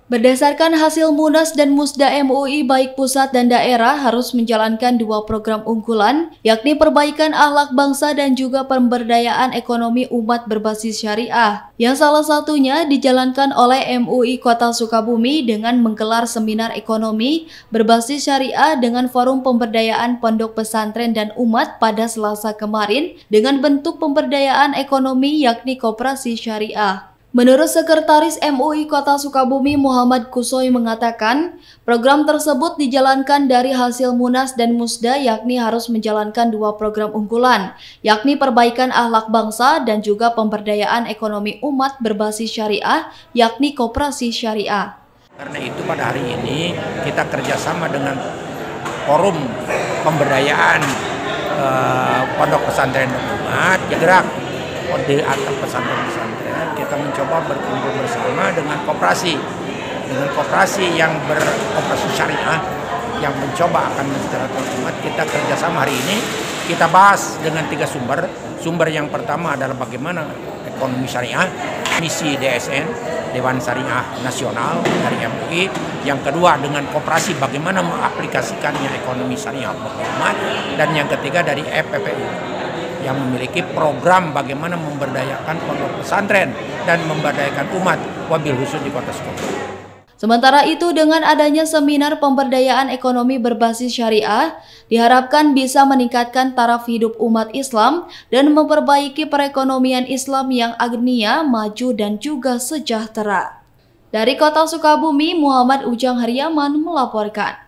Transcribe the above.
Berdasarkan hasil Munas dan Musda MUI, baik pusat dan daerah harus menjalankan dua program unggulan, yakni perbaikan akhlak bangsa dan juga pemberdayaan ekonomi umat berbasis syariah. Yang salah satunya dijalankan oleh MUI Kota Sukabumi dengan menggelar seminar ekonomi berbasis syariah dengan forum pemberdayaan pondok pesantren dan umat pada Selasa kemarin dengan bentuk pemberdayaan ekonomi yakni koperasi syariah. Menurut Sekretaris MUI Kota Sukabumi Muhammad Kusoy mengatakan, program tersebut dijalankan dari hasil Munas dan Musda yakni harus menjalankan dua program unggulan, yakni perbaikan akhlak bangsa dan juga pemberdayaan ekonomi umat berbasis syariah, yakni koperasi syariah. Karena itu pada hari ini kita kerjasama dengan forum pemberdayaan pondok pesantren dan umat, gerak di atap pesantren-pesantren, kita mencoba berkumpul bersama dengan koperasi yang beroperasi syariah yang mencoba akan mensejahterakan umat. Kita kerjasama hari ini, kita bahas dengan 3 sumber yang pertama adalah bagaimana ekonomi syariah, misi DSN Dewan Syariah Nasional dari MUI, yang kedua dengan koperasi bagaimana mengaplikasikannya ekonomi syariah bagi umat, dan yang ketiga dari FPPU yang memiliki program bagaimana memberdayakan pondok pesantren dan memberdayakan umat, wabil khusus di Kota Sukabumi. Sementara itu, dengan adanya seminar pemberdayaan ekonomi berbasis syariah, diharapkan bisa meningkatkan taraf hidup umat Islam dan memperbaiki perekonomian Islam yang agnia, maju dan juga sejahtera. Dari Kota Sukabumi, Muhammad Ujang Haryaman melaporkan.